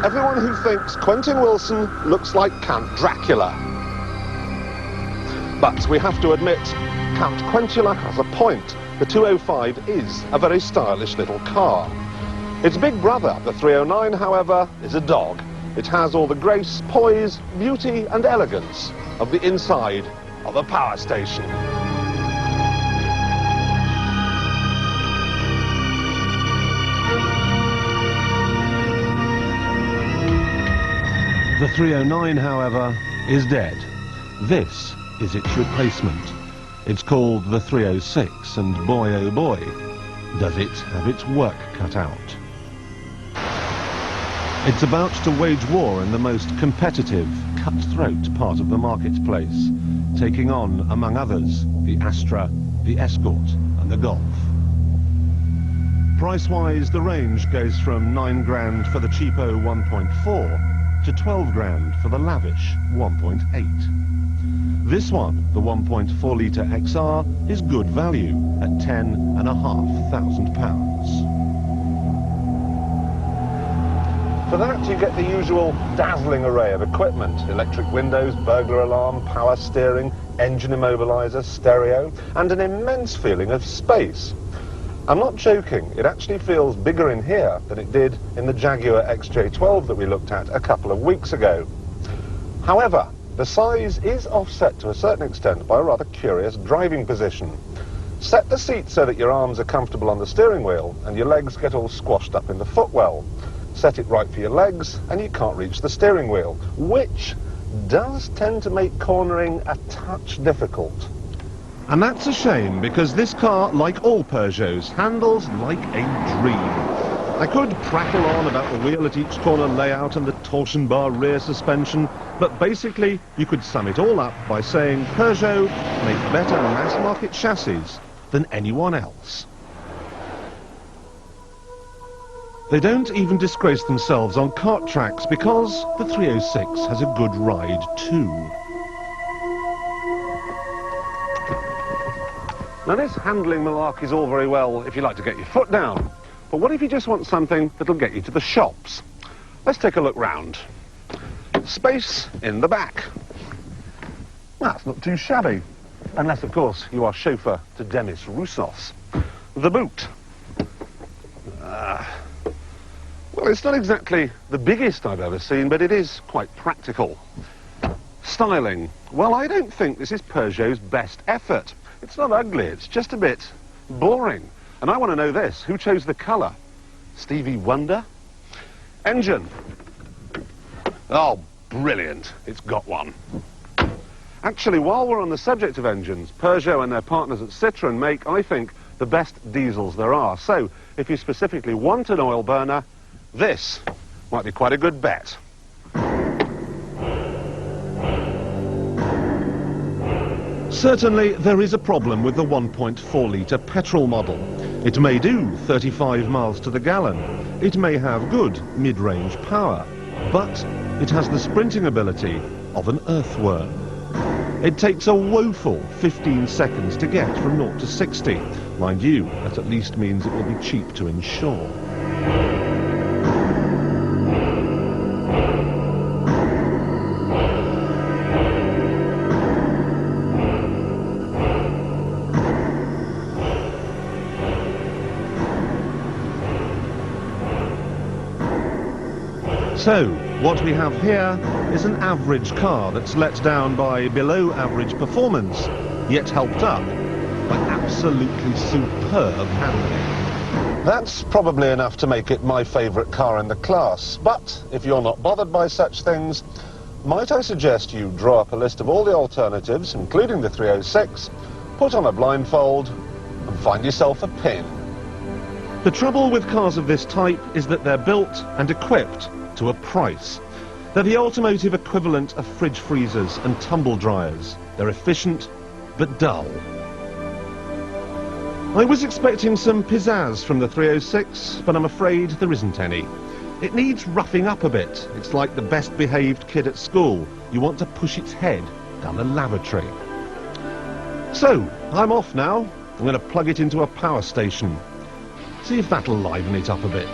everyone who thinks Quentin Wilson looks like Count Dracula. But we have to admit, Count Quentula has a point. The 205 is a very stylish little car. Its big brother, the 309, however, is a dog. It has all the grace, poise, beauty and elegance of the inside of a power station. The 309, however, is dead. This is its replacement. It's called the 306, and boy oh boy, does it have its work cut out. It's about to wage war in the most competitive, cutthroat part of the marketplace, taking on, among others, the Astra, the Escort and the Golf. Price-wise, the range goes from 9 grand for the cheapo 1.4 to 12 grand for the lavish 1.8. This one, the 1.4 litre XR, is good value at £10,500. For that, you get the usual dazzling array of equipment: electric windows, burglar alarm, power steering, engine immobiliser, stereo, and an immense feeling of space. I'm not joking, it actually feels bigger in here than it did in the Jaguar XJ12 that we looked at a couple of weeks ago. However, the size is offset to a certain extent by a rather curious driving position. Set the seat so that your arms are comfortable on the steering wheel and your legs get all squashed up in the footwell. Set it right for your legs and you can't reach the steering wheel, which does tend to make cornering a touch difficult. And that's a shame, because this car, like all Peugeots, handles like a dream. I could prattle on about the wheel at each corner layout and the torsion bar rear suspension, but basically you could sum it all up by saying Peugeot make better mass-market chassis than anyone else. They don't even disgrace themselves on kart tracks, because the 306 has a good ride too. Now, this handling malarkey is all very well if you like to get your foot down, but what if you just want something that'll get you to the shops? Let's take a look round. Space in the back. That's not too shabby, unless of course you are chauffeur to Demis Roussos. The boot. Well, it's not exactly the biggest I've ever seen, but it is quite practical. Styling. Well, I don't think this is Peugeot's best effort. It's not ugly, it's just a bit boring. And I want to know this: who chose the colour? Stevie Wonder? Engine. Oh, brilliant. It's got one. Actually, while we're on the subject of engines, Peugeot and their partners at Citroën make, I think, the best diesels there are. So, if you specifically want an oil burner, this might be quite a good bet. Certainly, there is a problem with the 1.4 litre petrol model. It may do 35 miles to the gallon. It may have good mid-range power, but it has the sprinting ability of an earthworm. It takes a woeful 15 seconds to get from 0 to 60. Mind you, that at least means it will be cheap to insure. So, what we have here is an average car that's let down by below average performance, yet helped up by absolutely superb handling. That's probably enough to make it my favourite car in the class, but if you're not bothered by such things, might I suggest you draw up a list of all the alternatives, including the 306, put on a blindfold and find yourself a pin. The trouble with cars of this type is that they're built and equipped to a price. They're the automotive equivalent of fridge freezers and tumble dryers. They're efficient, but dull. I was expecting some pizzazz from the 306, but I'm afraid there isn't any. It needs roughing up a bit. It's like the best behaved kid at school. You want to push its head down the lavatory. So, I'm off now. I'm going to plug it into a power station. See if that'll liven it up a bit.